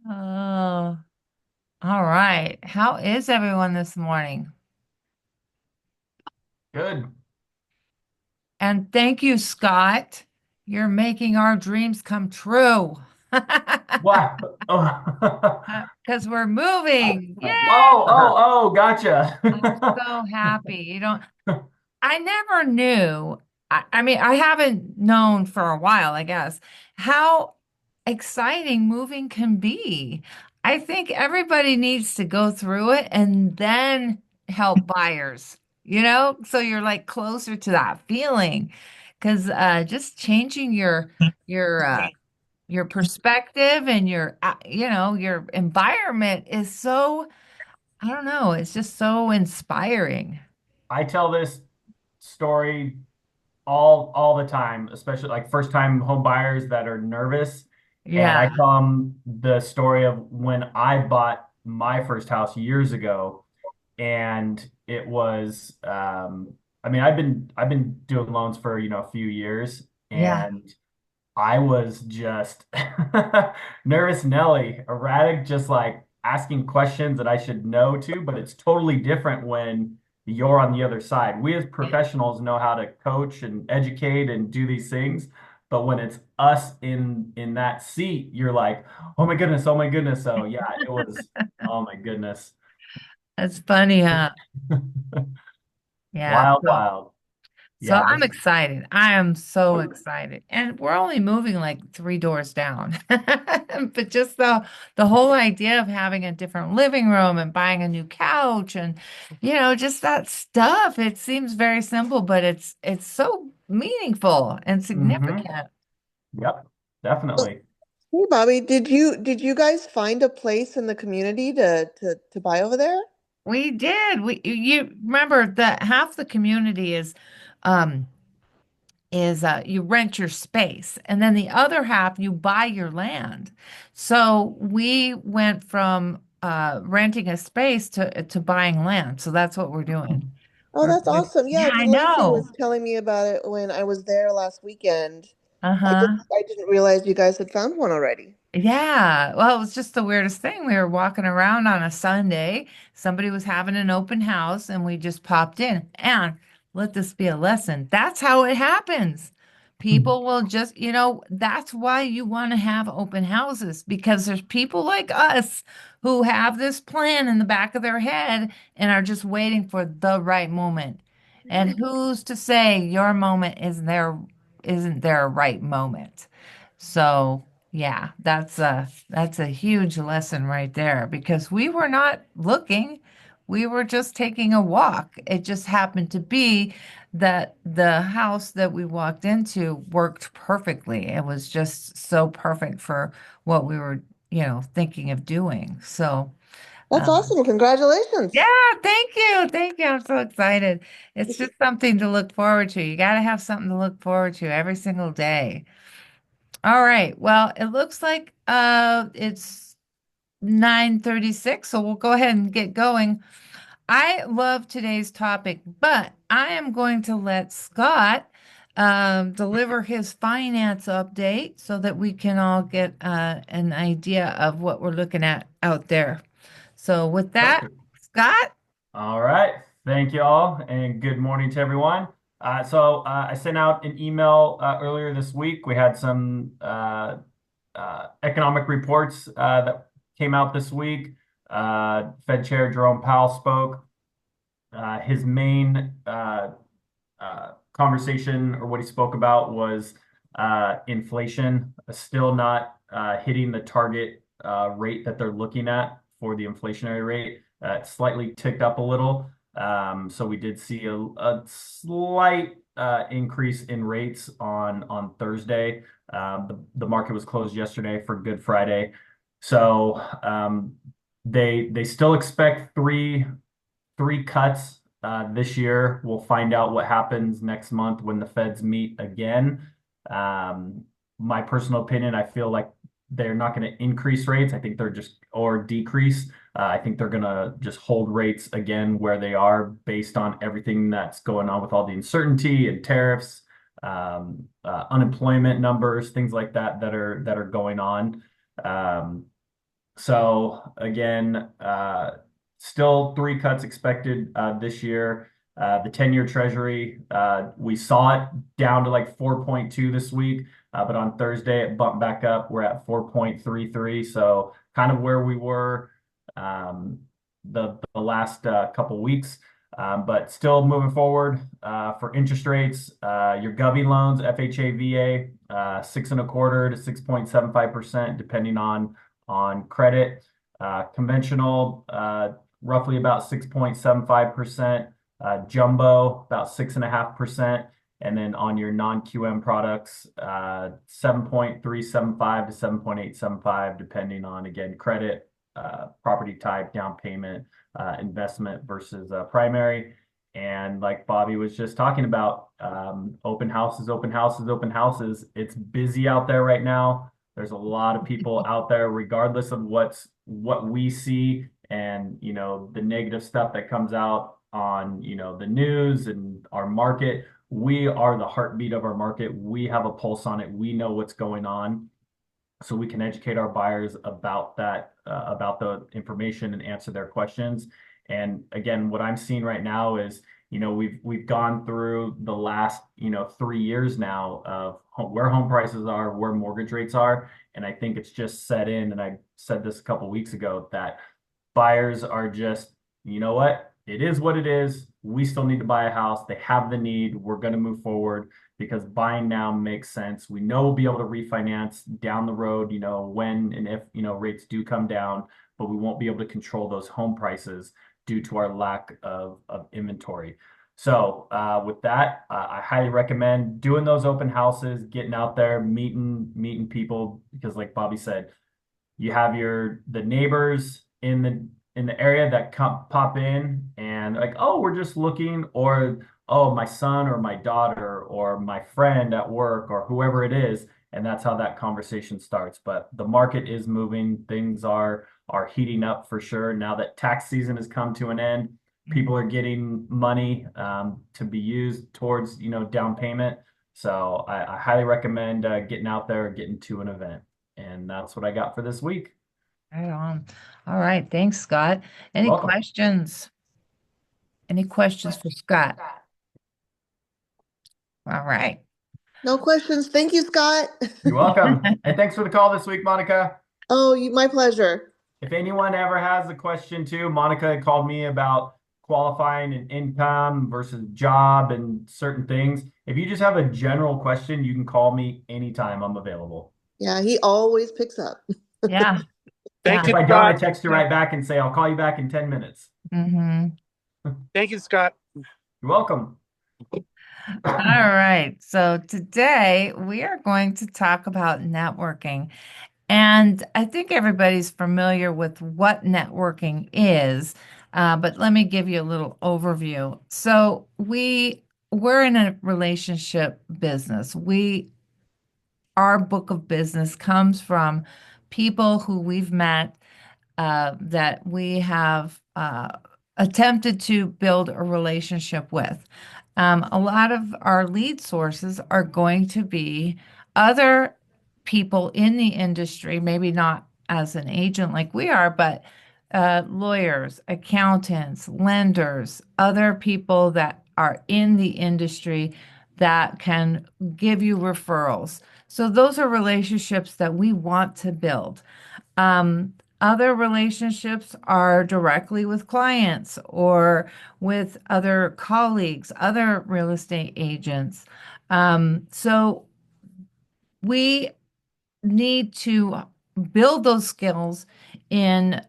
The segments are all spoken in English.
Oh, all right. How is everyone this morning? Good. And thank you, Scott. You're making our dreams come true. Wow. Oh, Because we're moving. Yay! oh, gotcha. I'm so happy. I never knew. I mean, I haven't known for a while, I guess, how exciting moving can be. I think everybody needs to go through it and then help buyers, so you're like closer to that feeling. Because just changing your perspective and your environment is so, I don't know, it's just so inspiring. I tell this story all the time, especially like first time home buyers that are nervous. And I Yeah. tell them the story of when I bought my first house years ago, and it was I mean I've been doing loans for a few years, Yeah. and I was just nervous Nelly, erratic, just like asking questions that I should know to, but it's totally different when you're on the other side. We as professionals know how to coach and educate and do these things, but when it's us in that seat, you're like, oh my goodness, oh my goodness. So yeah, it was, oh my goodness. That's funny, huh? Yeah. Wild, So, wild. so Yeah, I'm this excited. I am so excited. And we're only moving like three doors down. But just the whole idea of having a different living room and buying a new couch and just that stuff. It seems very simple, but it's so meaningful and hmm significant. Yep, definitely. Hey Bobby, did you guys find a place in the community to buy over there? We did. You remember that half the community um you rent your space, and then the other half you buy your land. So we went from renting a space to buying land. So that's what we're doing. Oh, that's awesome. Yeah, Yeah, I Lacey know. was telling me about it when I was there last weekend. I Uh-huh. didn't I didn't realize you guys had found one already. Yeah. Well, it was just the weirdest thing. We were walking around on a Sunday. Somebody was having an open house, and we just popped in. And let this be a lesson. That's how it happens. People will just, that's why you want to have open houses, because there's people like us who have this plan in the back of their head and are just waiting for the right moment. And who's to say your moment isn't their right moment? So yeah, that's a huge lesson right there, because we were not looking. We were just taking a walk. It just happened to be that the house that we walked into worked perfectly. It was just so perfect for what we were, thinking of doing. So, That's um, awesome. yeah, Congratulations. thank you. Thank you. I'm so excited. It's just something to look forward to. You got to have something to look forward to every single day. All right. Well, it looks like it's 9:36, so we'll go ahead and get going. I love today's topic, but I am going to let Scott deliver his finance update so that we can all get an idea of what we're looking at out there. So with that, Perfect. Scott? All right. Thank you all, and good morning to everyone. I sent out an email earlier this week. We had some economic reports that came out this week. Fed Chair Jerome Powell spoke. His main conversation, or what he spoke about, was inflation still not hitting the target rate that they're looking at for the inflationary rate. It slightly ticked up a little. So we did see a slight increase in rates on Thursday. The market was closed yesterday for Good Friday. So they still expect three cuts this year. We'll find out what happens next month when the Feds meet again. Um, my personal opinion, I feel like they're not going to increase rates. I think they're just or decrease. I think they're going to just hold rates again where they are based on everything that's going on with all the uncertainty and tariffs, unemployment numbers, things like that that are going on. Um, so again, still three cuts expected this year. The 10-year Treasury, we saw it down to like 4.2 this week, but on Thursday it bumped back up. We're at 4.33, so kind of where we were um, the last couple weeks. But still moving forward for interest rates, your Govy loans, FHA, VA, 6.25 to 6.75%, depending on credit. Conventional, roughly about 6.75%. Jumbo, about 6.5%. And then on your non-QM products, 7.375 to 7.875, depending on, again, credit, property type, down payment, investment versus primary. And like Bobby was just talking about, open houses, open houses, open houses. It's busy out there right now. There's a lot of people out there, regardless of what we see and the negative stuff that comes out on the news and our market. We are the heartbeat of our market. We have a pulse on it. We know what's going on, so we can educate our buyers about that, about the information and answer their questions. And again, what I'm seeing right now is, we've gone through the last, 3 years now of where home prices are, where mortgage rates are. And I think it's just set in, and I said this a couple weeks ago, that buyers are just, you know it is what it is. We still need to buy a house. They have the need. We're going to move forward because buying now makes sense. We know we'll be able to refinance down the road, when and if, rates do come down, but we won't be able to control those home prices due to our lack of inventory. So with that, I highly recommend doing those open houses, getting out there, meeting people, because like Bobby said, you have the neighbors in the area that pop in and like, oh, we're just looking, or oh, my son or my daughter or my friend at work or whoever it is, and that's how that conversation starts. But the market is moving. Things are heating up for sure. Now that tax season has come to an end, people are getting money to be used towards down payment. So I highly recommend getting out there, getting to an event. And that's what I got for this week. Right on. All right. Thanks, Scott. You're Any welcome. questions? Any questions for Scott? All right. No questions. Thank you, Scott. You're welcome. And thanks for the call this week, Monica. Oh, my pleasure. If anyone ever has a question too, Monica had called me about qualifying and income versus job and certain things. If you just have a general question, you can call me anytime. I'm available. Yeah, he always picks up. Yeah. Thank If you, I don't, I Scott. text you right back and say, I'll call you back in 10 minutes. Mm-hmm. Thank you, Scott. You're welcome. All right. So today we are going to talk about networking. And I think everybody's familiar with what networking is, but let me give you a little overview. So we're in a relationship business. Our book of business comes from people who we've met that we have attempted to build a relationship with. A lot of our lead sources are going to be other people in the industry, maybe not as an agent like we are, but lawyers, accountants, lenders, other people that are in the industry that can give you referrals. So those are relationships that we want to build. Other relationships are directly with clients or with other colleagues, other real estate agents. So we need to build those skills in,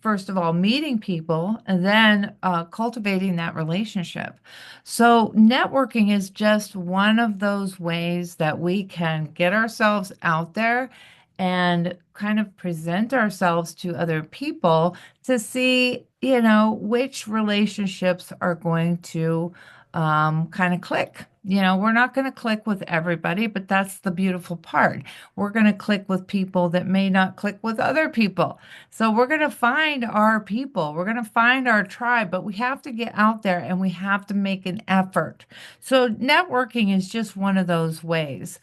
first of all, meeting people and then cultivating that relationship. So, networking is just one of those ways that we can get ourselves out there and kind of present ourselves to other people to see, which relationships are going to kind of click. We're not going to click with everybody, but that's the beautiful part. We're going to click with people that may not click with other people. So we're going to find our people. We're going to find our tribe, but we have to get out there and we have to make an effort. So networking is just one of those ways.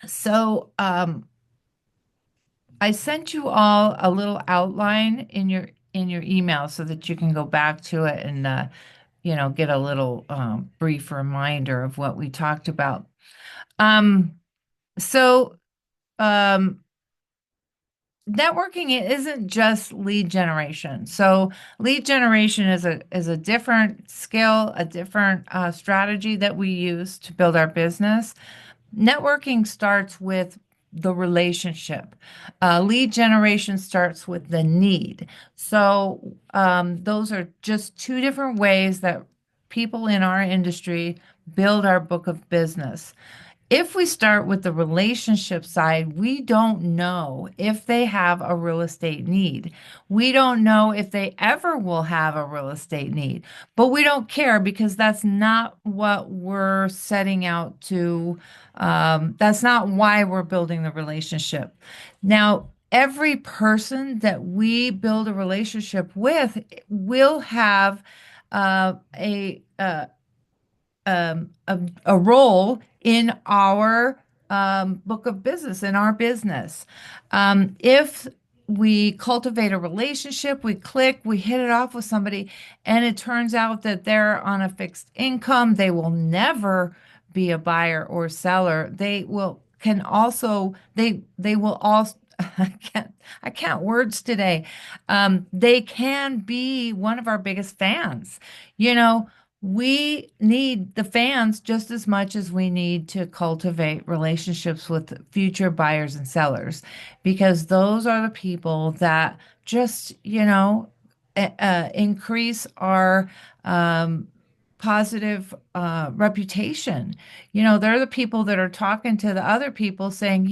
So I sent you all a little outline in your email so that you can go back to it and get a little brief reminder of what we talked about. Um, so um, networking isn't just lead generation. So lead generation is a different skill, a different strategy that we use to build our business. Networking starts with the relationship. Lead generation starts with the need. So those are just two different ways that people in our industry build our book of business. If we start with the relationship side, we don't know if they have a real estate need. We don't know if they ever will have a real estate need, but we don't care because that's not what we're setting out to, that's not why we're building the relationship. Now, every person that we build a relationship with will have a role in our book of business, in our business. If we cultivate a relationship, we click, we hit it off with somebody, and it turns out that they're on a fixed income, they will never be a buyer or seller. They will also I can't words today. They can be one of our biggest fans. You know, we need the fans just as much as we need to cultivate relationships with future buyers and sellers because those are the people that just, increase our um, positive reputation. They're the people that are talking to the other people saying,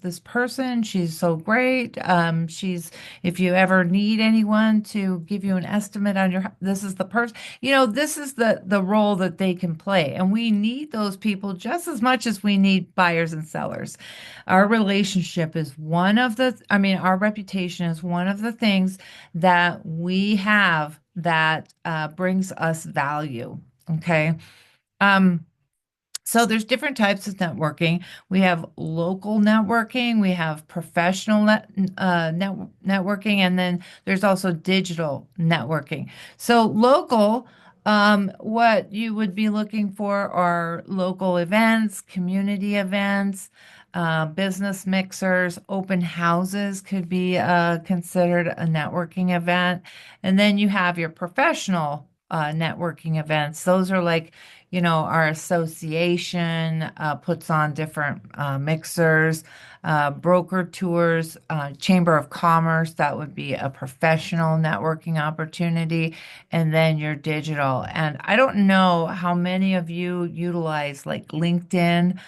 this person, she's so great. If you ever need anyone to give you an estimate on this is the person, this is the role that they can play. And we need those people just as much as we need buyers and sellers. Our relationship is our reputation is one of the things that we have that brings us value. Okay. Um, so there's different types of networking. We have local networking, we have professional networking, and then there's also digital networking. So local, what you would be looking for are local events, community events, business mixers, open houses could be considered a networking event. And then you have your professional networking events. Those are like, our association puts on different mixers, broker tours, Chamber of Commerce, that would be a professional networking opportunity, and then your digital. And I don't know how many of you utilize like LinkedIn.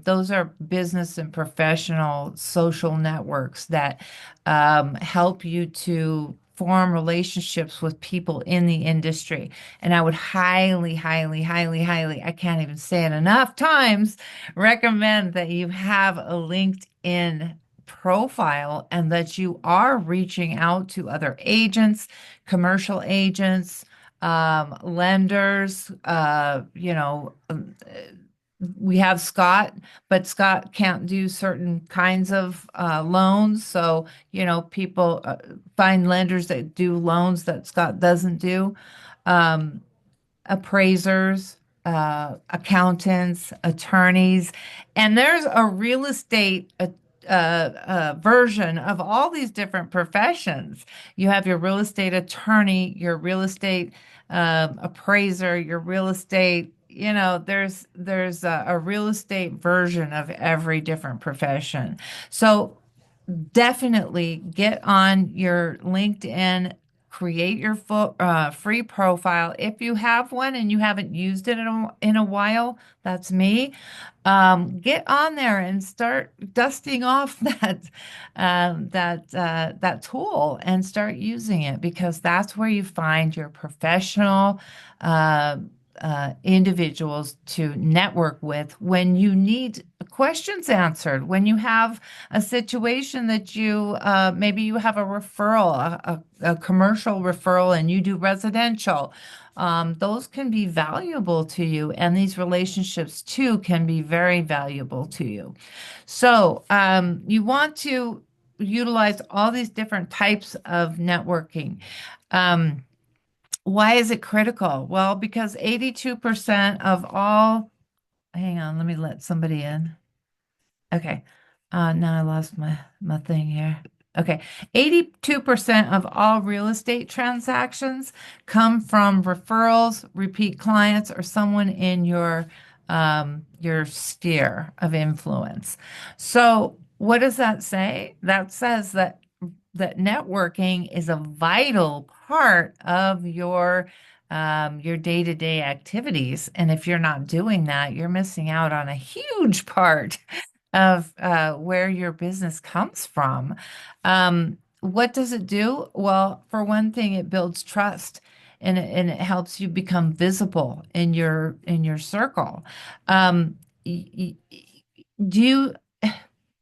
Those are business and professional social networks that help you to form relationships with people in the industry. And I would highly, highly, highly, highly, I can't even say it enough times, recommend that you have a LinkedIn profile and that you are reaching out to other agents, commercial agents, lenders, we have Scott, but Scott can't do certain kinds of loans. So, people find lenders that do loans that Scott doesn't do. Um, Appraisers, accountants, attorneys, and there's a real estate version of all these different professions. You have your real estate attorney, your real estate appraiser, your real estate. There's a real estate version of every different profession. So definitely get on your LinkedIn, create your free profile. If you have one and you haven't used it in a while, that's me. Get on there and start dusting off that tool and start using it because that's where you find your professional individuals to network with when you need questions answered, when you have a situation that you maybe you have a referral, a commercial referral, and you do residential. Those can be valuable to you, and these relationships too can be very valuable to you. So you want to utilize all these different types of networking. Um, why is it critical? Well, because 82% of all, hang on, let me let somebody in. Okay. Now I lost my thing here. Okay. 82% of all real estate transactions come from referrals, repeat clients, or someone in your sphere of influence. So what does that say? That says that networking is a vital part of your day-to-day activities. And if you're not doing that, you're missing out on a huge part of where your business comes from. What does it do? Well, for one thing, it builds trust and it helps you become visible in your circle. Do you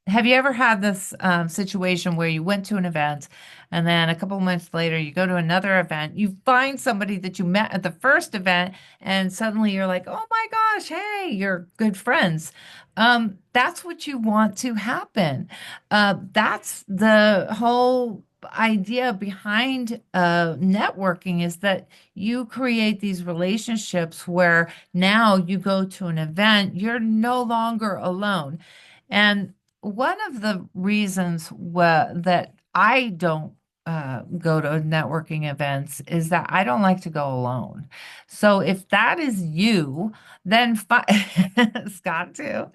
have you ever had this situation where you went to an event and then a couple of months later you go to another event, you find somebody that you met at the first event, and suddenly you're like, oh my gosh, hey, you're good friends. That's what you want to happen. That's the whole idea behind networking, is that you create these relationships where now you go to an event, you're no longer alone. And one of the reasons that I don't go to networking events is that I don't like to go alone. So if that is you, then Scott too,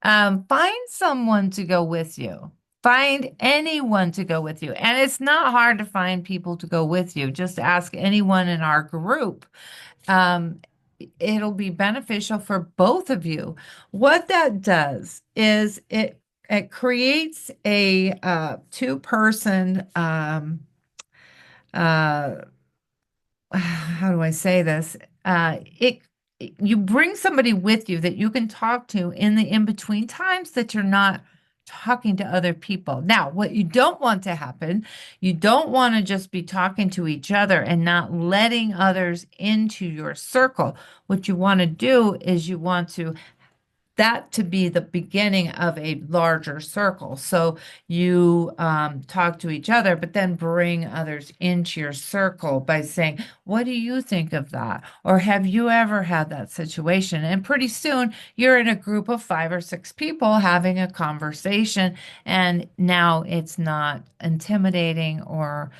find someone to go with you. Find anyone to go with you. And it's not hard to find people to go with you. Just ask anyone in our group. Um, it'll be beneficial for both of you. What that does is it creates a two-person how do I say this? It you bring somebody with you that you can talk to in the in-between times that you're not talking to other people. Now, what you don't want to happen, you don't want to just be talking to each other and not letting others into your circle. What you want to do is you want that to be the beginning of a larger circle. So you talk to each other, but then bring others into your circle by saying, what do you think of that? Or have you ever had that situation? And pretty soon you're in a group of 5 or 6 people having a conversation. And now it's not intimidating or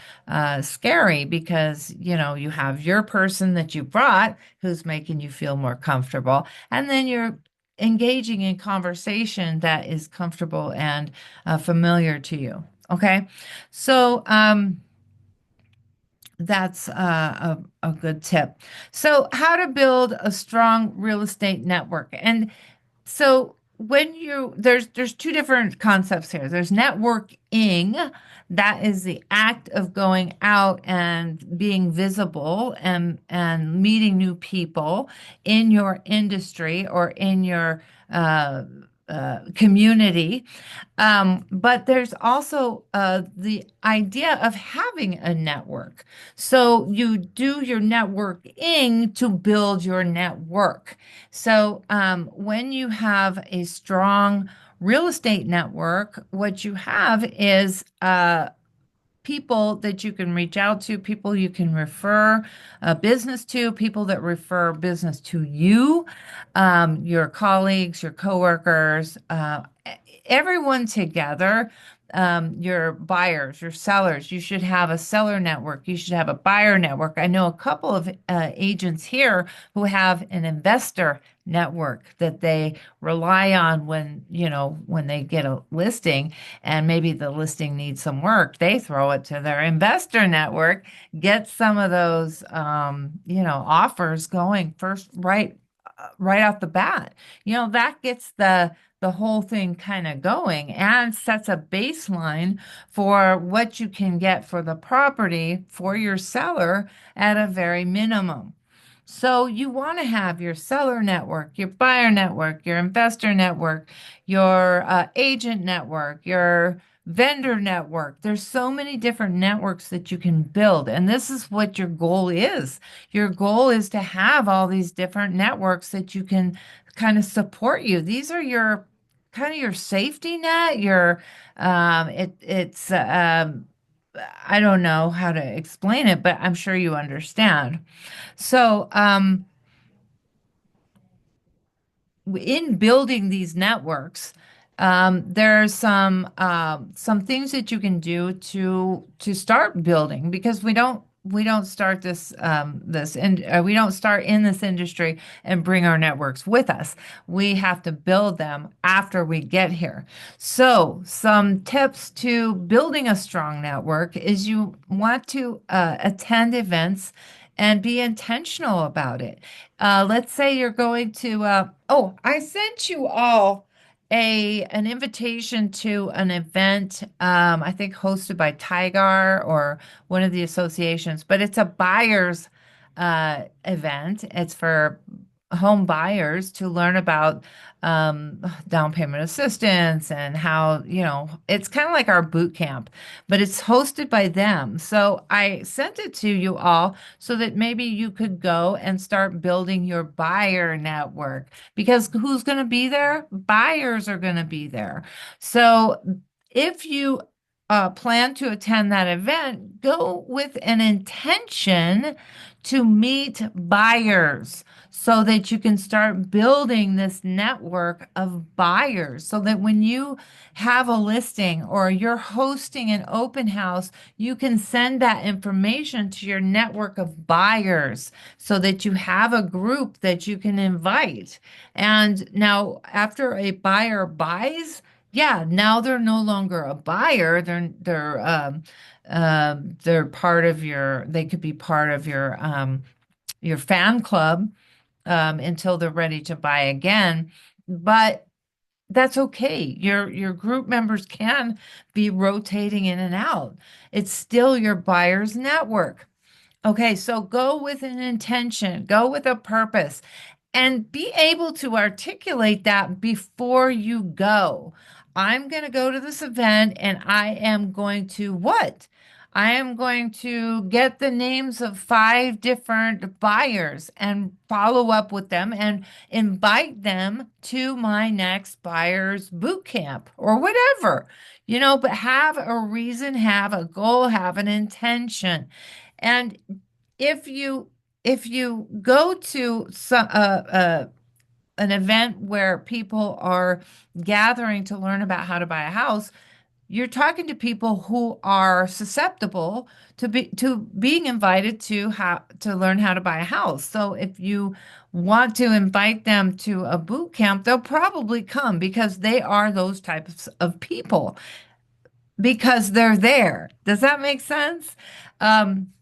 scary, because, you have your person that you brought who's making you feel more comfortable. And then you're engaging in conversation that is comfortable and familiar to you. Okay. So that's a good tip. So how to build a strong real estate network. And so there's two different concepts here. There's networking, that is the act of going out and being visible and meeting new people in your industry or in your community. But there's also the idea of having a network. So you do your networking to build your network. So when you have a strong real estate network, what you have is people that you can reach out to, people you can refer business to, people that refer business to you, your colleagues, your coworkers, everyone together, your buyers, your sellers. You should have a seller network. You should have a buyer network. I know a couple of agents here who have an investor network that they rely on when they get a listing and maybe the listing needs some work. They throw it to their investor network, get some of those offers going first, right off the bat. That gets the whole thing kind of going and sets a baseline for what you can get for the property for your seller at a very minimum. So you want to have your seller network, your buyer network, your investor network, your agent network, your vendor network. There's so many different networks that you can build, and this is what your goal is. Your goal is to have all these different networks that you can kind of support you. These are your kind of your safety net, your it's I don't know how to explain it, but I'm sure you understand. So, in building these networks, there's some things that you can do to start building because we don't start this and we don't start in this industry and bring our networks with us. We have to build them after we get here. So, some tips to building a strong network is you want to attend events and be intentional about it. Let's say you're going to, oh, I sent you all an invitation to an event, I think hosted by Tigar or one of the associations, but it's a buyer's event. It's for home buyers to learn about down payment assistance and how, it's kind of like our boot camp, but it's hosted by them. So I sent it to you all so that maybe you could go and start building your buyer network because who's going to be there? Buyers are going to be there. So if you plan to attend that event, go with an intention to meet buyers so that you can start building this network of buyers so that when you have a listing or you're hosting an open house, you can send that information to your network of buyers so that you have a group that you can invite. And now, after a buyer buys, yeah, now they're no longer a buyer. They're part of they could be part of your fan club until they're ready to buy again. But that's okay. Your group members can be rotating in and out. It's still your buyer's network. Okay, so go with an intention, go with a purpose, and be able to articulate that before you go. I'm going to go to this event and I am going to what? I am going to get the names of 5 different buyers and follow up with them and invite them to my next buyer's boot camp or whatever, but have a reason, have a goal, have an intention. And if you go to an event where people are gathering to learn about how to buy a house, you're talking to people who are susceptible to being invited to learn how to buy a house. So if you want to invite them to a boot camp, they'll probably come because they are those types of people because they're there. Does that make sense? Um,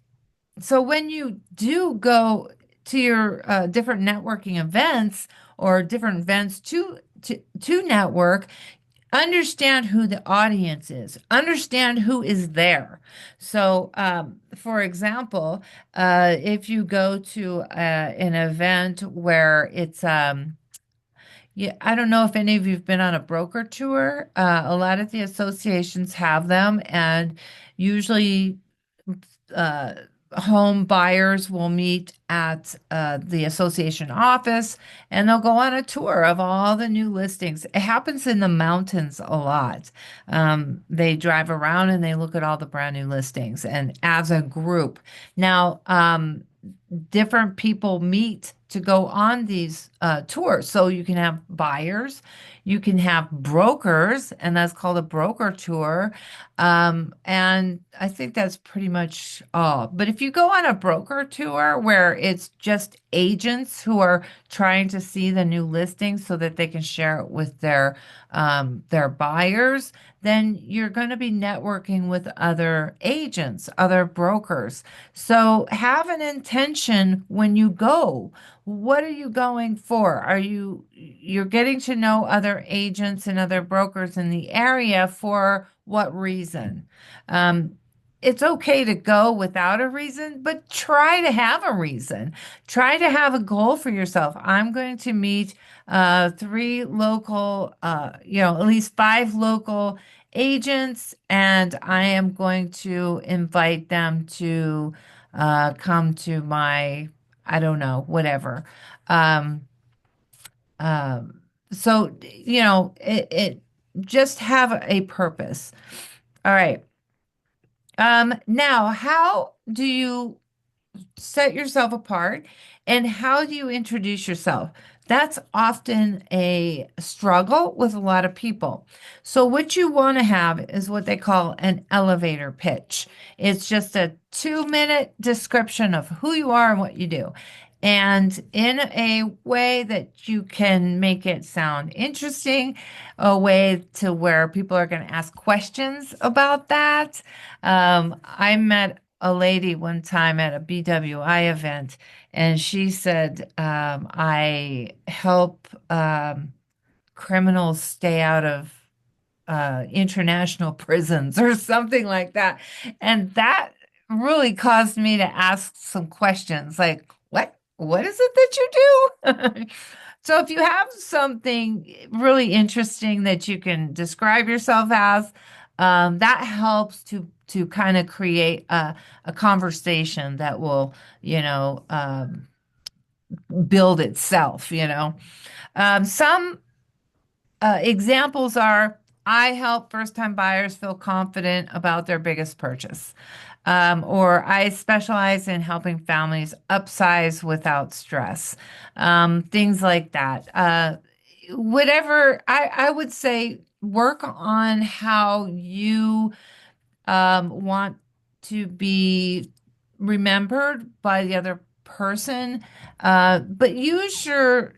so when you do go to your different networking events or different events to network, understand who the audience is, understand who is there. So, for example, if you go to an event where it's yeah, I don't know if any of you've been on a broker tour. A lot of the associations have them, and usually uh, home buyers will meet at the association office and they'll go on a tour of all the new listings. It happens in the mountains a lot. They drive around and they look at all the brand new listings and as a group. Now, different people meet to go on these tours. So you can have buyers, you can have brokers, and that's called a broker tour. And I think that's pretty much all. But if you go on a broker tour where it's just agents who are trying to see the new listings so that they can share it with their buyers, then you're going to be networking with other agents, other brokers. So have an intention when you go. What are you going for? You're getting to know other agents and other brokers in the area for what reason? Um, it's okay to go without a reason, but try to have a reason. Try to have a goal for yourself. I'm going to meet three local, at least five local agents, and I am going to invite them to come to my, I don't know, whatever. Um, so, it just have a purpose. All right. Now, how do you set yourself apart and how do you introduce yourself? That's often a struggle with a lot of people. So, what you want to have is what they call an elevator pitch. It's just a 2-minute description of who you are and what you do. And in a way that you can make it sound interesting, a way to where people are going to ask questions about that. I met a lady one time at a BWI event, and she said, I help criminals stay out of international prisons or something like that. And that really caused me to ask some questions like, what is it that you do? So if you have something really interesting that you can describe yourself as, that helps to kind of create a conversation that will, build itself. Some examples are I help first-time buyers feel confident about their biggest purchase. Or I specialize in helping families upsize without stress. Things like that. Whatever, I would say work on how you want to be remembered by the other person, but use your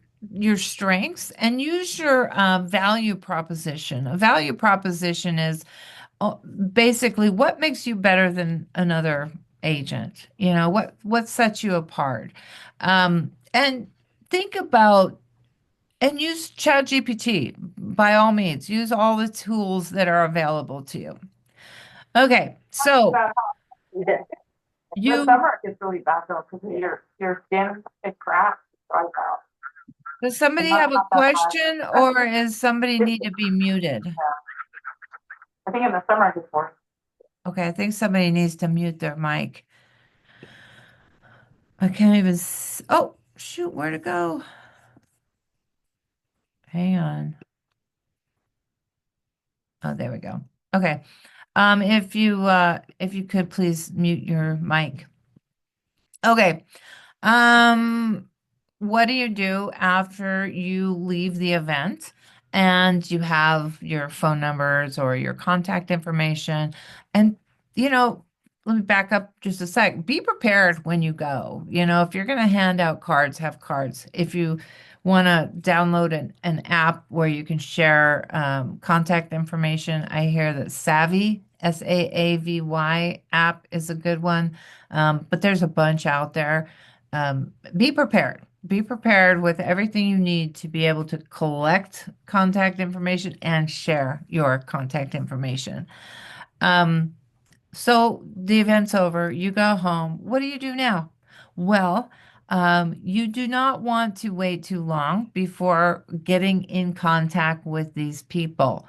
strengths and use your value proposition. A value proposition is uh, basically what makes you better than another agent. What sets you apart, and think about and use ChatGPT by all means. Use all the tools that are available to you. Okay, so About the you summer gets really bad though because your skin it cracks right out. does somebody Not have a that bad. question or is somebody need to be muted? I think in the summer it gets worse. Okay, I think somebody needs to mute their mic. I can't even oh, shoot, where'd it go? Hang on. Oh, there we go. Okay. If you could please mute your mic. Okay. Um, what do you do after you leave the event and you have your phone numbers or your contact information? And, let me back up just a sec. Be prepared when you go. If you're going to hand out cards, have cards. If you want to download an app where you can share contact information, I hear that Savvy, SAAVY app is a good one. But there's a bunch out there. Be prepared. Be prepared with everything you need to be able to collect contact information and share your contact information. Um, so the event's over. You go home. What do you do now? Well, you do not want to wait too long before getting in contact with these people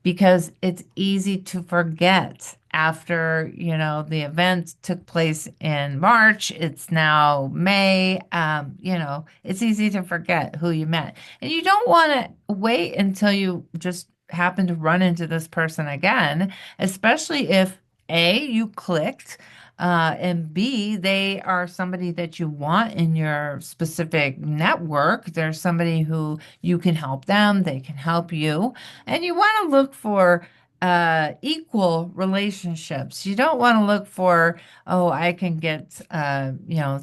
because it's easy to forget after, the event took place in March. It's now May. It's easy to forget who you met. And you don't want to wait until you just happen to run into this person again, especially if A, you clicked. And B, they are somebody that you want in your specific network. There's somebody who you can help them, they can help you. And you want to look for equal relationships. You don't want to look for, oh, I can get,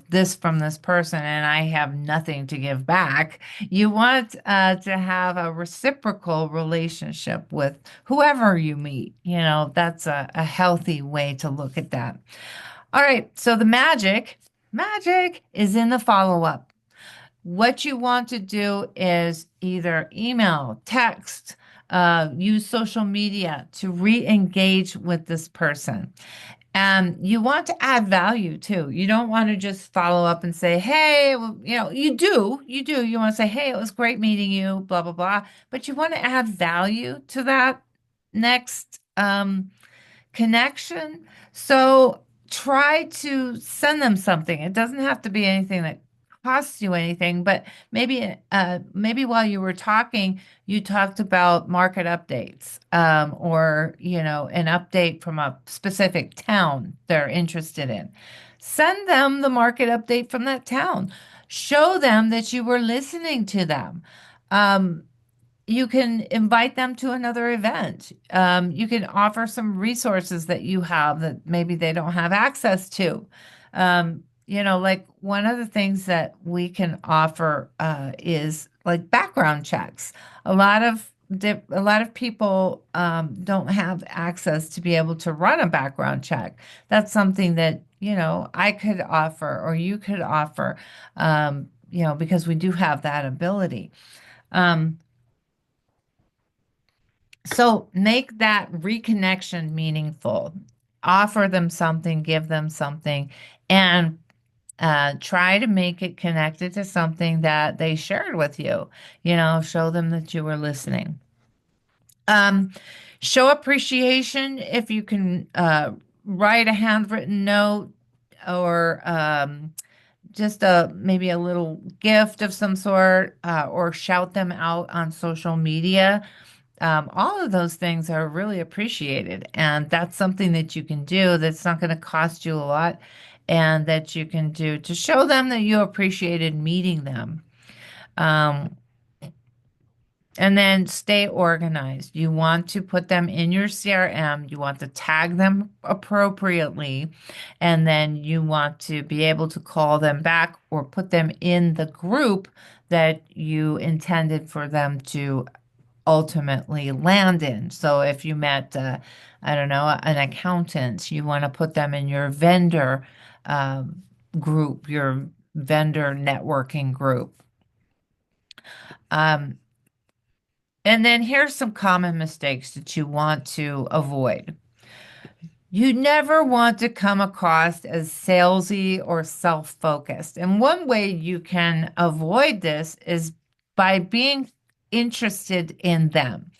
this from this person and I have nothing to give back. You want to have a reciprocal relationship with whoever you meet. That's a healthy way to look at that. All right. So the magic is in the follow-up. What you want to do is either email, text, use social media to re-engage with this person. You want to add value too. You don't want to just follow up and say, hey, well, you want to say, hey, it was great meeting you, blah, blah, blah. But you want to add value to that next connection. So try to send them something. It doesn't have to be anything that costs you anything, but maybe while you were talking, you talked about market updates, or an update from a specific town they're interested in. Send them the market update from that town. Show them that you were listening to them. You can invite them to another event. You can offer some resources that you have that maybe they don't have access to. Like one of the things that we can offer is like background checks. A lot of people don't have access to be able to run a background check. That's something that I could offer or you could offer, because we do have that ability. Um, So make that reconnection meaningful. Offer them something, give them something, and try to make it connected to something that they shared with you. Show them that you were listening. Um, Show appreciation if you can write a handwritten note or just maybe a little gift of some sort, or shout them out on social media. All of those things are really appreciated, and that's something that you can do that's not going to cost you a lot, and that you can do to show them that you appreciated meeting them. Um, and then stay organized. You want to put them in your CRM. You want to tag them appropriately. And then you want to be able to call them back or put them in the group that you intended for them to ultimately land in. So if you met, I don't know, an accountant, you want to put them in your vendor group, your vendor networking group. And then here's some common mistakes that you want to avoid. You never want to come across as salesy or self-focused. And one way you can avoid this is by being interested in them,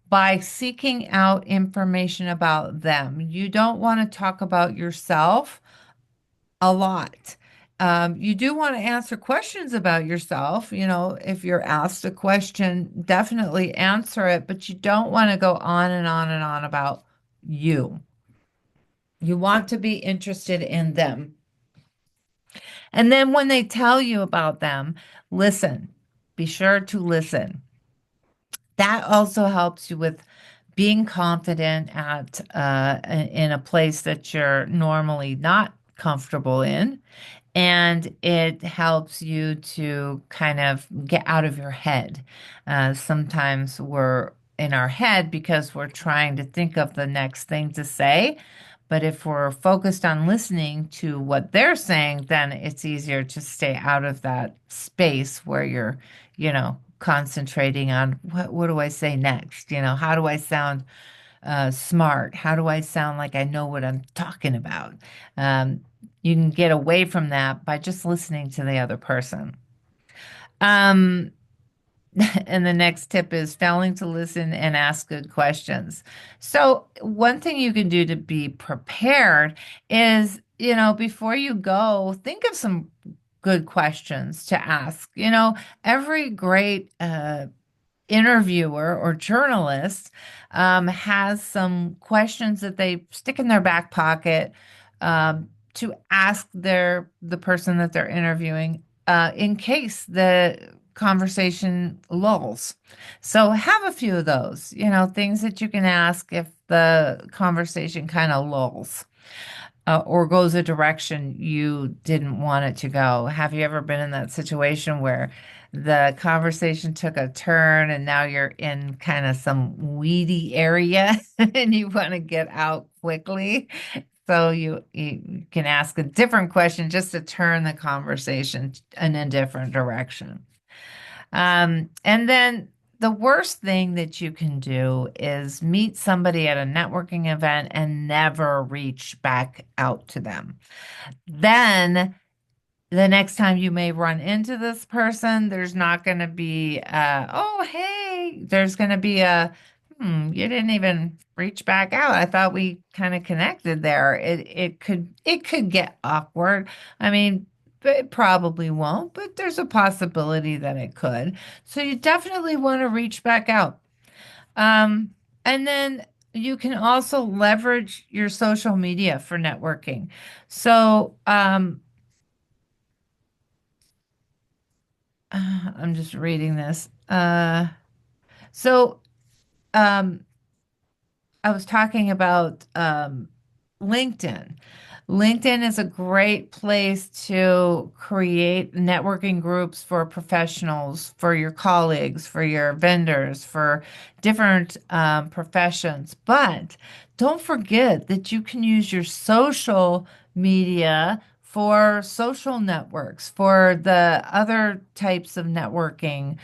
by seeking out information about them. You don't want to talk about yourself a lot. You do want to answer questions about yourself. If you're asked a question, definitely answer it, but you don't want to go on and on and on about you. You want to be interested in them. And then when they tell you about them, listen. Be sure to listen. That also helps you with being confident in a place that you're normally not comfortable in. And it helps you to kind of get out of your head. Sometimes we're in our head because we're trying to think of the next thing to say. But if we're focused on listening to what they're saying, then it's easier to stay out of that space where you're, concentrating on what do I say next? How do I sound smart? How do I sound like I know what I'm talking about? You can get away from that by just listening to the other person. And the next tip is failing to listen and ask good questions. So one thing you can do to be prepared is, before you go, think of some good questions to ask. Every great interviewer or journalist has some questions that they stick in their back pocket to ask the person that they're interviewing in case the conversation lulls. So have a few of those, things that you can ask if the conversation kind of lulls. Or goes a direction you didn't want it to go. Have you ever been in that situation where the conversation took a turn and now you're in kind of some weedy area and you want to get out quickly? So you can ask a different question just to turn the conversation in a different direction. And then the worst thing that you can do is meet somebody at a networking event and never reach back out to them. Then the next time you may run into this person, there's not going to be, oh, hey, there's going to be you didn't even reach back out. I thought we kind of connected there. It could get awkward. I mean, it probably won't, but there's a possibility that it could. So you definitely want to reach back out. Um, and then you can also leverage your social media for networking. So, I'm just reading this. So um, I was talking about LinkedIn. LinkedIn is a great place to create networking groups for professionals, for your colleagues, for your vendors, for different professions. But don't forget that you can use your social media for social networks, for the other types of networking,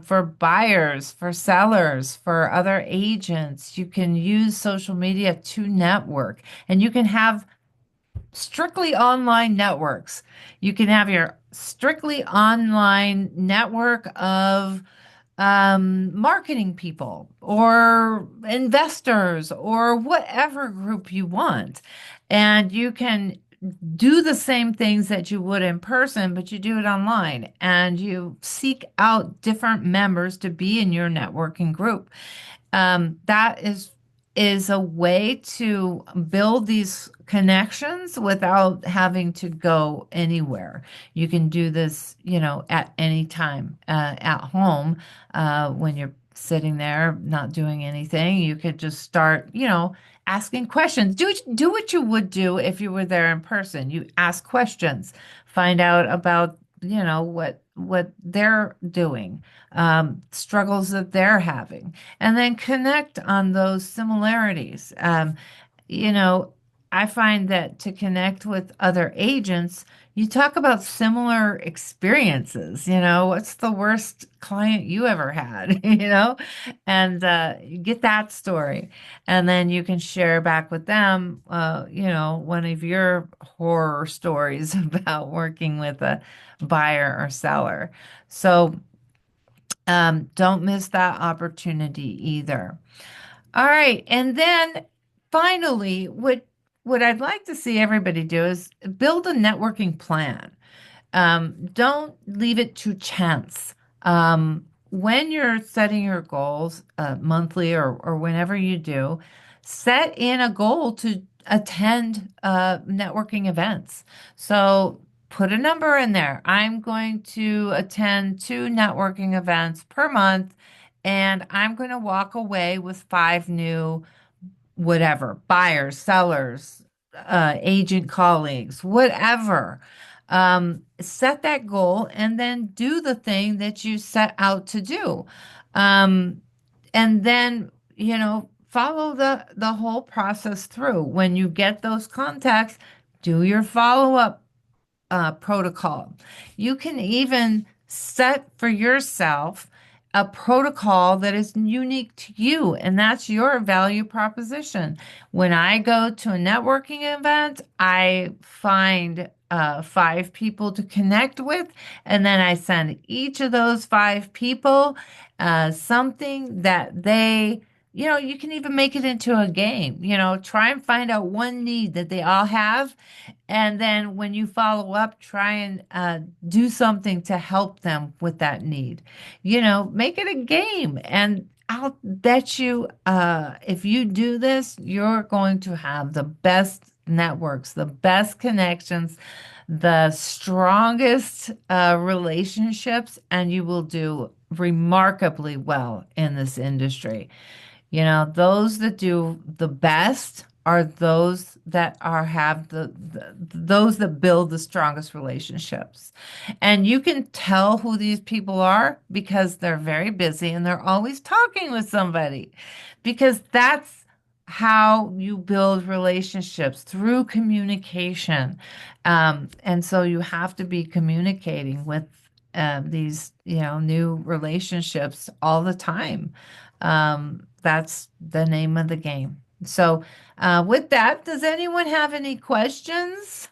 for buyers, for sellers, for other agents. You can use social media to network, and you can have strictly online networks. You can have your strictly online network of marketing people or investors or whatever group you want. And you can do the same things that you would in person, but you do it online and you seek out different members to be in your networking group. That is a way to build these connections without having to go anywhere. You can do this, at any time, at home, when you're sitting there not doing anything. You could just start, asking questions. Do what you would do if you were there in person. You ask questions, find out about, what they're doing, struggles that they're having, and then connect on those similarities. You know, I find that to connect with other agents, you talk about similar experiences. What's the worst client you ever had, and you get that story. And then you can share back with them, one of your horror stories about working with a buyer or seller. So don't miss that opportunity either. All right. And then finally, what I'd like to see everybody do is build a networking plan. Don't leave it to chance. When you're setting your goals, monthly or whenever you do, set in a goal to attend networking events. So put a number in there. I'm going to attend 2 networking events per month, and I'm going to walk away with 5 new whatever, buyers, sellers, agent colleagues, whatever. Set that goal and then do the thing that you set out to do. Um, and then, follow the whole process through. When you get those contacts, do your follow-up protocol. You can even set for yourself a protocol that is unique to you, and that's your value proposition. When I go to a networking event, I find 5 people to connect with, and then I send each of those 5 people something that they, you can even make it into a game. Try and find out one need that they all have, and then when you follow up, try and do something to help them with that need. Make it a game. And I'll bet you, if you do this, you're going to have the best networks, the best connections, the strongest relationships, and you will do remarkably well in this industry. Those that do the best are those that have those that build the strongest relationships. And you can tell who these people are because they're very busy and they're always talking with somebody, because that's how you build relationships, through communication. And so you have to be communicating with these, new relationships all the time. That's the name of the game. So, with that, does anyone have any questions?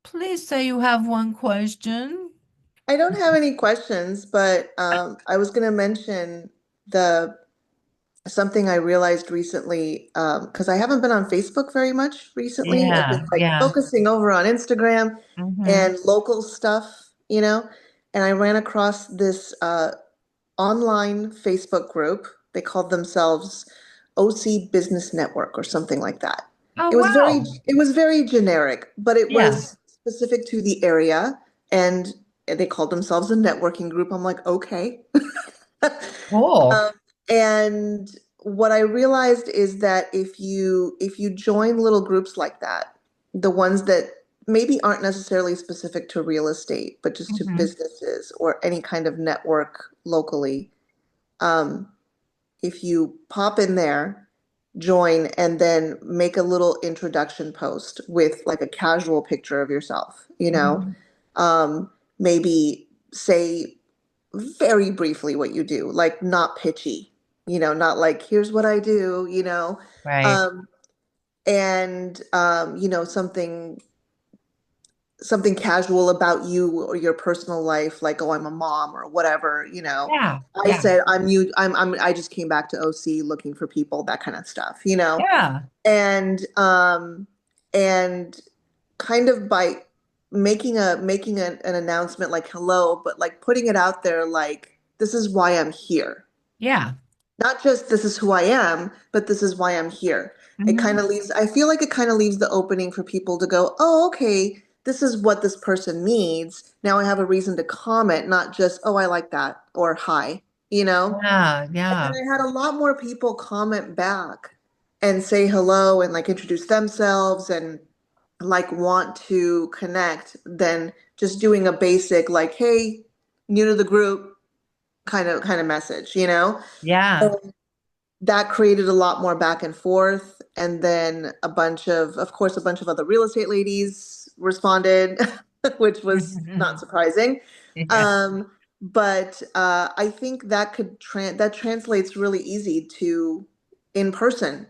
Please say you have one question. I don't have any questions, but I was going to mention the something I realized recently, because I haven't been on Facebook very much recently. I've Yeah, been like yeah. focusing over on Instagram Hmm. and local stuff, and I ran across this online Facebook group. They called themselves OC Business Network or something like that. Oh, It was very wow. it was very generic, but it Yeah, was specific to the area, and they called themselves a networking group. I'm like, okay. cool. Um, and what I realized is that if you join little groups like that, the ones that maybe aren't necessarily specific to real estate, but just to Hmm. businesses or any kind of network locally, um, if you pop in there, join, and then make a little introduction post with like a casual picture of yourself, Hmm. maybe say very briefly what you do, like not pitchy, not like, here's what I do, Right. um, and, something casual about you or your personal life, like, oh, I'm a mom or whatever, Yeah, I yeah, said, I just came back to OC looking for people, that kind of stuff, yeah, and, and kind of by making an announcement like hello, but like putting it out there like this is why I'm here. yeah. Not just this is who I am, but this is why I'm here. It kind Hmm. of leaves, I feel like it kind of leaves the opening for people to go, oh, okay, this is what this person needs. Now I have a reason to comment, not just, oh, I like that or hi, Yeah, And then yeah, I had a lot more people comment back and say hello and like introduce themselves and like want to connect than just doing a basic like, hey, new to the group kind of message, yeah. And that created a lot more back and forth. And then of course, a bunch of other real estate ladies responded, which was not surprising. Yeah, But I think that translates really easy to in person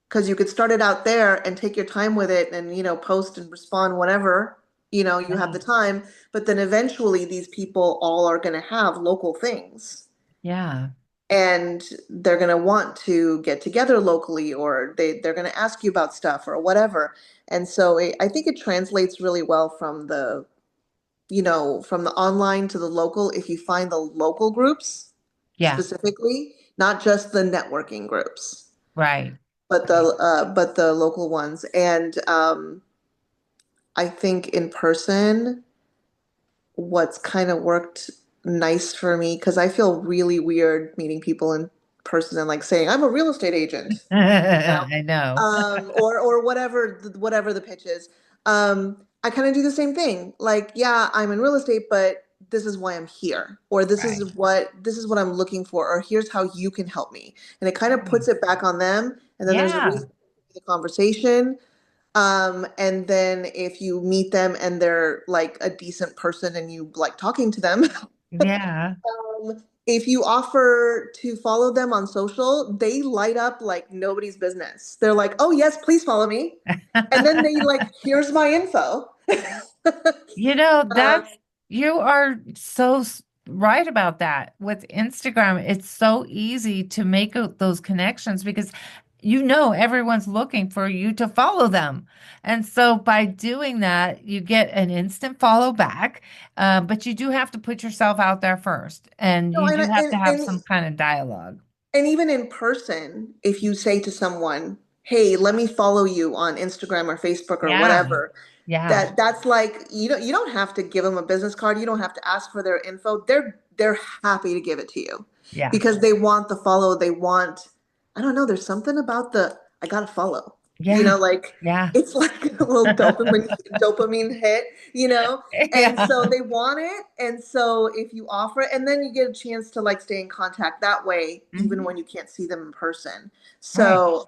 because you could start it out there and take your time with it and post and respond whenever you have yeah, the time, but then eventually these people all are going to have local things yeah, and they're going to want to get together locally or they're going to ask you about stuff or whatever, and so I think it translates really well from the online to the local if you find the local groups yeah. specifically, not just the networking groups Right. but the local ones. And I think in person, what's kind of worked nice for me, because I feel really weird meeting people in person and like saying, I'm a real estate agent, I know. or whatever the pitch is. I kind of do the same thing. Like, yeah, I'm in real estate, but this is why I'm here, or Right. this is what I'm looking for, or here's how you can help me. And it kind of Right. puts it back on them, and then there's a Yeah. reason for the conversation. And then if you meet them and they're like a decent person and you like talking to them, Yeah. if you offer to follow them on social, they light up like nobody's business. They're like, "Oh yes, please follow me." And then they like, "Here's my info." Um, You are so right about that. With Instagram, it's so easy to make those connections because everyone's looking for you to follow them. And so by doing that, you get an instant follow back. But you do have to put yourself out there first, and no, you and, do have to and have and some kind of dialogue. and even in person, if you say to someone, "Hey, let me follow you on Instagram or Facebook or Yeah. whatever," Yeah. that's like you don't have to give them a business card. You don't have to ask for their info. They're happy to give it to you Yeah. because they want the follow. They want, I don't know, there's something about the I gotta follow. Yeah. Like Yeah. it's like a little dopamine hit, and Yeah. so they want it. And so if you offer it, and then you get a chance to like stay in contact that way, even Mhm. when you can't see them in person. Right. So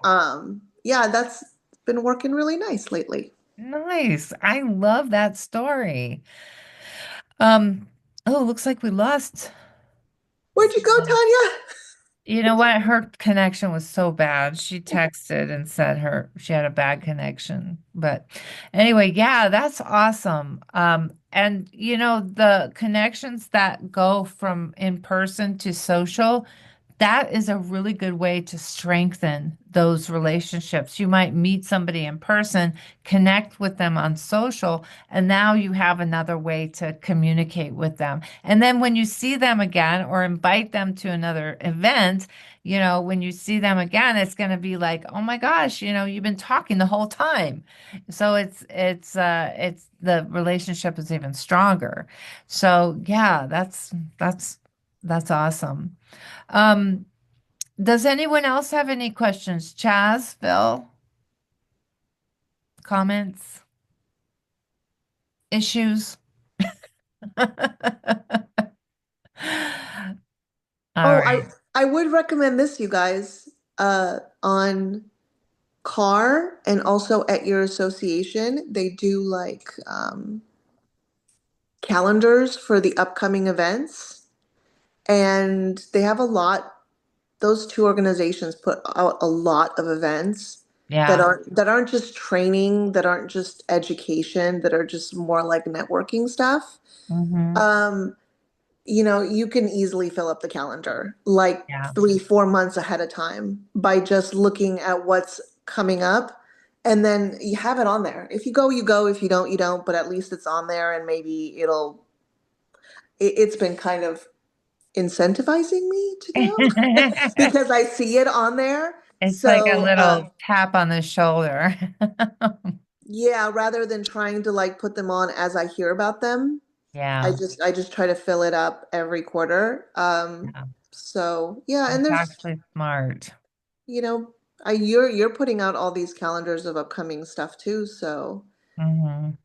yeah, that's been working really nice lately. Nice. I love that story. Um, oh, looks like we lost. Where'd you go, Tanya? You know what? Her connection was so bad. She texted and said she had a bad connection. But anyway, yeah, that's awesome. And the connections that go from in person to social, that is a really good way to strengthen those relationships. You might meet somebody in person, connect with them on social, and now you have another way to communicate with them. And then when you see them again or invite them to another event, when you see them again, it's going to be like, oh my gosh, you've been talking the whole time. So it's the relationship is even stronger. So yeah, that's awesome. Um, does anyone else have any questions? Chaz, Phil, comments, issues? All Oh, right. I would recommend this, you guys, on CAR and also at your association. They do like calendars for the upcoming events, and they have a lot. Those two organizations put out a lot of events Yeah. that aren't just training, that aren't just education, that are just more like networking stuff. Hmm. Um, you can easily fill up the calendar like Yeah. 3, 4 months ahead of time by just looking at what's coming up. And then you have it on there. If you go, you go. If you don't, you don't. But at least it's on there, and maybe it's been kind of incentivizing me to go because I see it on there. It's like a So, little tap on the shoulder. yeah, rather than trying to like put them on as I hear about them, I Yeah. just I just try to fill it up every quarter. Yeah. So yeah, and That's there's, actually smart. you know, you're putting out all these calendars of upcoming stuff too, so, Hmm. you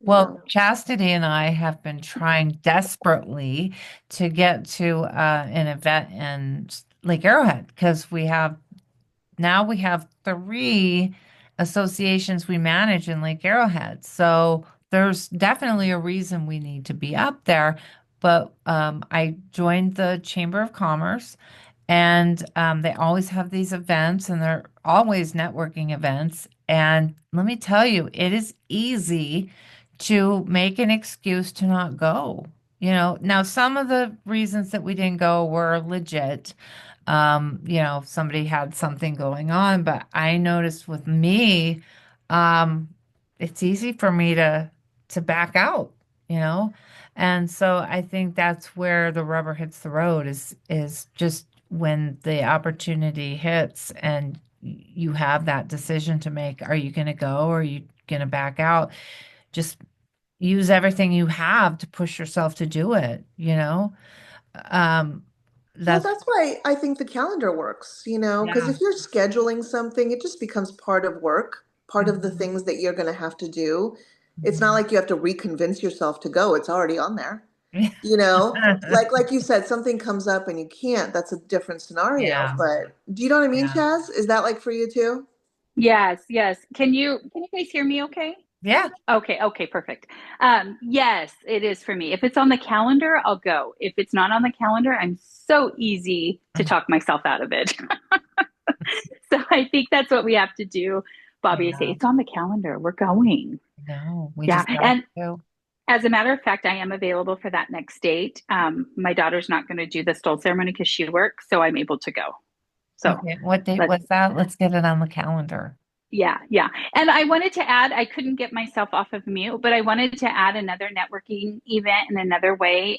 Well, know. Chastity and I have been trying desperately to get to an event in Lake Arrowhead because we have three associations we manage in Lake Arrowhead. So there's definitely a reason we need to be up there. But I joined the Chamber of Commerce, and they always have these events, and they're always networking events. And let me tell you, it is easy to make an excuse to not go. Now some of the reasons that we didn't go were legit. Somebody had something going on, but I noticed with me, um, it's easy for me to back out, you know? And so I think that's where the rubber hits the road is just when the opportunity hits and you have that decision to make. Are you going to go or are you going to back out? Just use everything you have to push yourself to do it. Um, Well, that's that's why I think the calendar works, because yeah. if you're scheduling something, it just becomes part of work, part of the Mhm. things that you're going to have to do. It's not Mhm. like you have to reconvince yourself to go. It's already on there. You know, like you said, something comes up and you can't, that's a different scenario. Yeah, But do you know what I mean, yeah, Chaz? Is that like for you too? Yes, yes. Can you guys hear me okay? yeah. Okay, okay, perfect. Yes, it is for me. If it's on the calendar, I'll go. If it's not on the calendar, I'm so easy to talk myself out of it. So I think that's what we have to do, Bobby, is say, Yeah. it's on the calendar. We're going. No, we Yeah. just have And to. as a matter of fact, I am available for that next date. My daughter's not going to do the stole ceremony because she works, so I'm able to go. So Okay, what date let's was that? Let's get it on the calendar. Yeah, yeah. And I wanted to add, I couldn't get myself off of mute, but I wanted to add another networking event in another way.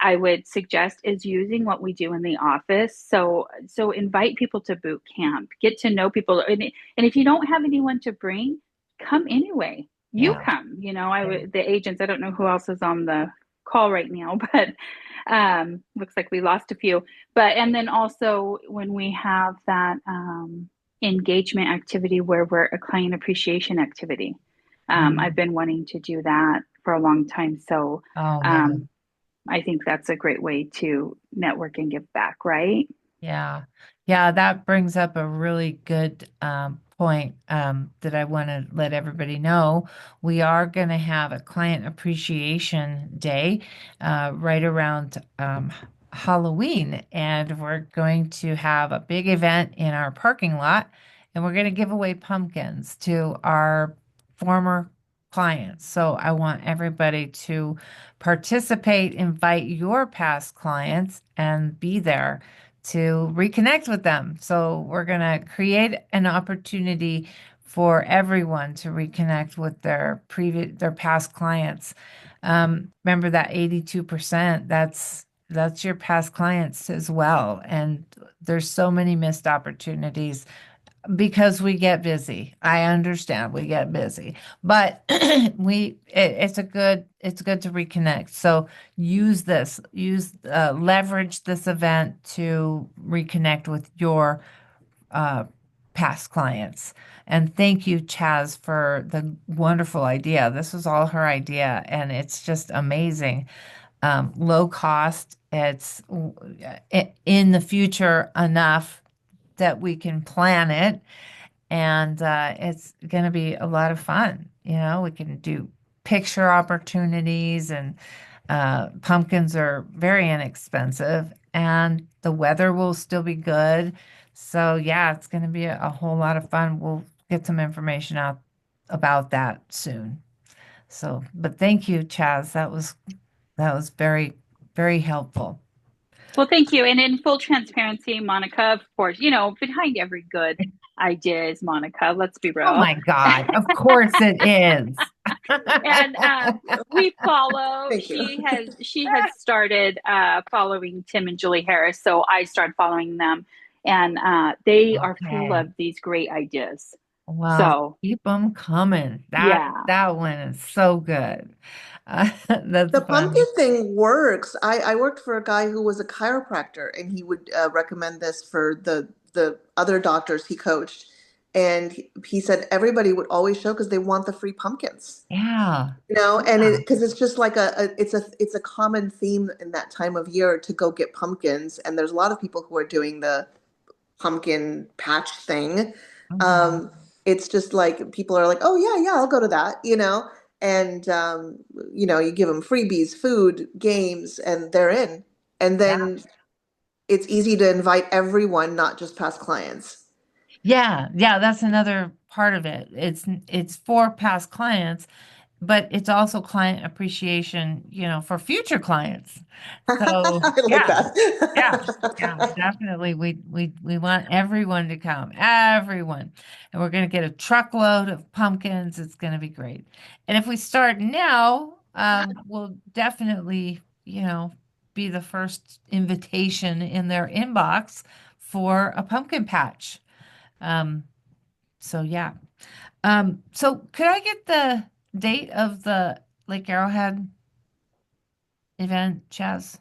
I would suggest is using what we do in the office. So invite people to boot camp, get to know people. And if you don't have anyone to bring, come anyway. You Yeah. come, Yeah. the agents, I don't know who else is on the call right now, but looks like we lost a few. But, and then also when we have that, engagement activity where we're a client appreciation activity. I've Mhm. been wanting to do that for a long time. So Oh, yeah. um, I think that's a great way to network and give back, right? Yeah. Yeah, that brings up a really good point that I want to let everybody know. We are going to have a client appreciation day right around Halloween, and we're going to have a big event in our parking lot, and we're going to give away pumpkins to our former clients. So I want everybody to participate, invite your past clients, and be there to reconnect with them. So we're going to create an opportunity for everyone to reconnect with their past clients. Remember that 82%, that's your past clients as well. And there's so many missed opportunities because we get busy. I understand we get busy, but it's good to reconnect. So leverage this event to reconnect with your uh, past clients. And thank you, Chaz, for the wonderful idea. This was all her idea, and it's just amazing. Low cost. It's in the future enough that we can plan it, and it's going to be a lot of fun. We can do picture opportunities, and pumpkins are very inexpensive, and the weather will still be good. So yeah, it's going to be a whole lot of fun. We'll get some information out about that soon. So, but thank you, Chaz. That was very, very helpful. Well, thank you. And in full transparency, Monica, of course, behind every good idea is Monica. Let's be Oh real. my God, of course it is. And we follow. Thank you. She had started following Tim and Julie Harris, so I started following them, and they are full Okay. of these great ideas. Well, So keep them coming. That yeah, that one is so good. That's The pumpkin funny. thing works. I worked for a guy who was a chiropractor, and he would recommend this for the other doctors he coached. And he said everybody would always show because they want the free pumpkins. Yeah. And Yeah. because it's just like it's a common theme in that time of year to go get pumpkins, and there's a lot of people who are doing the pumpkin patch thing. Mhm. Um, it's just like people are like, oh yeah, yeah, I'll go to that. And you give them freebies, food, games, and they're in. And Yeah. then it's easy to invite everyone, not just past clients. Yeah. Yeah. That's another part of it. It's for past clients, but it's also client appreciation, for future clients. So I like yeah. Yeah, yeah, that. definitely. We want everyone to come, everyone. And we're going to get a truckload of pumpkins. It's going to be great. And if we start now, we'll definitely, be the first invitation in their inbox for a pumpkin patch. Um, so yeah. So could I get the date of the Lake Arrowhead event, Chaz?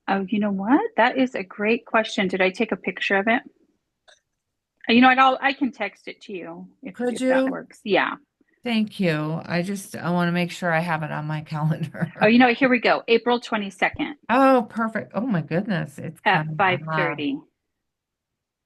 oh, you know what? That is a great question. Did I take a picture of it? I can text it to you Could if that you? works. Yeah. Thank you. I want to make sure I have it on my Oh, calendar. here we go. April 22nd Oh, perfect. Oh my goodness, it's at coming up. 5:30.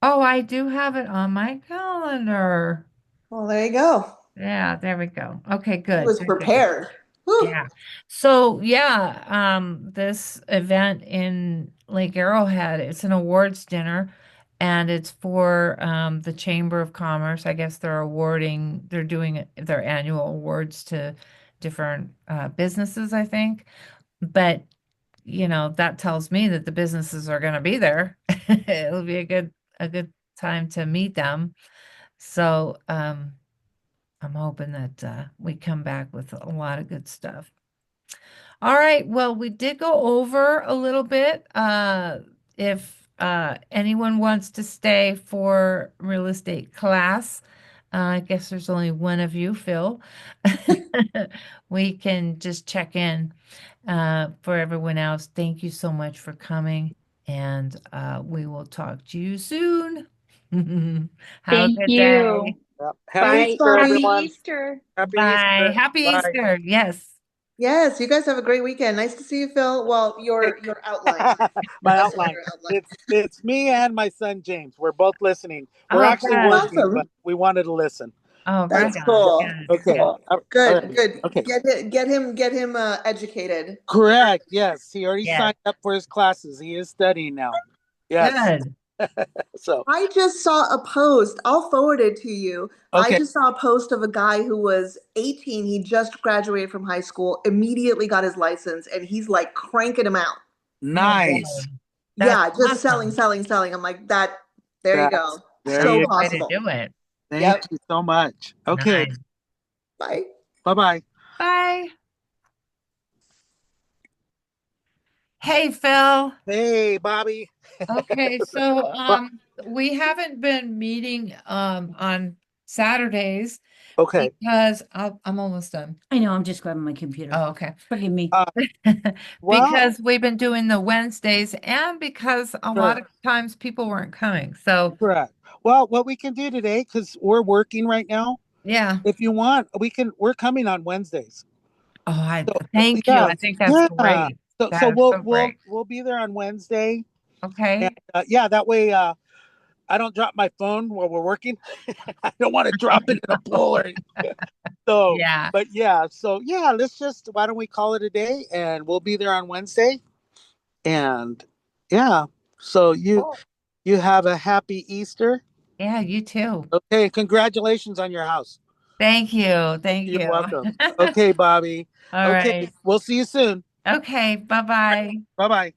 Oh, I do have it on my calendar. Well, there you go. Yeah, there we go. Okay, He good, was good, good, good. prepared. Whew. Yeah. So yeah, this event in Lake Arrowhead, it's an awards dinner, and it's for the Chamber of Commerce. I guess they're doing their annual awards to different businesses, I think. But that tells me that the businesses are going to be there. It'll be a good time to meet them. So, I'm hoping that we come back with a lot of good stuff. All right. Well, we did go over a little bit. If anyone wants to stay for real estate class, I guess there's only one of you, Phil. We can just check in. For everyone else, thank you so much for coming, and we will talk to you soon. Have a Thank good day. you. Yep. Happy Thanks, Bye. Easter, Happy Bobby. everyone. Easter. Happy Bye. Easter. Happy Bye. Easter. Yes. Yes, you guys have a great weekend. Nice to see you, Phil. Well, your outline. My That's outline. your outline. It's me and my son James. We're both listening. We're Oh, actually good. working, Awesome. but we wanted to listen. Oh, right That's on. cool. Good, Okay. good. All Good, right. good. Okay. Get him educated. Correct. Yes. He already Yes. signed up for his classes. He is studying now. Yes. Good. So, I just saw a post. I'll forward it to you. I okay. just saw a post of a guy who was 18. He just graduated from high school, immediately got his license, and he's like cranking them out. Nice. That's Yeah, just awesome. selling. I'm like, that, there you go. There That's you So the go. way to possible. do it. Thank Yep. you so much. Okay. Nice. Bye. Bye-bye. Bye. Hey, Phil. Hey, Bobby. Okay, so we haven't been meeting on Saturdays Okay. because I'm almost done. I know, I'm just grabbing my computer. Oh, okay. Forgive me. Well, Because we've been doing the Wednesdays and because a lot of times people weren't coming. So correct. Well, what we can do today, because we're working right now, yeah. if you want, we're coming on Wednesdays. Oh, So, thank you. yeah, I think that's great. So, That so is we'll so great. we'll be there on Wednesday. Okay. And, yeah, that way I don't drop my phone while we're working. I don't want to drop it in a pool or anything. So, Yeah. but yeah, so yeah, why don't we call it a day and we'll be there on Wednesday. And yeah, so you have a happy Easter. Yeah, you too. Okay, congratulations on your house. Thank you. Thank You're you. welcome. Okay, Bobby. All Okay, right. we'll see you soon. Okay. Bye-bye. Bye-bye.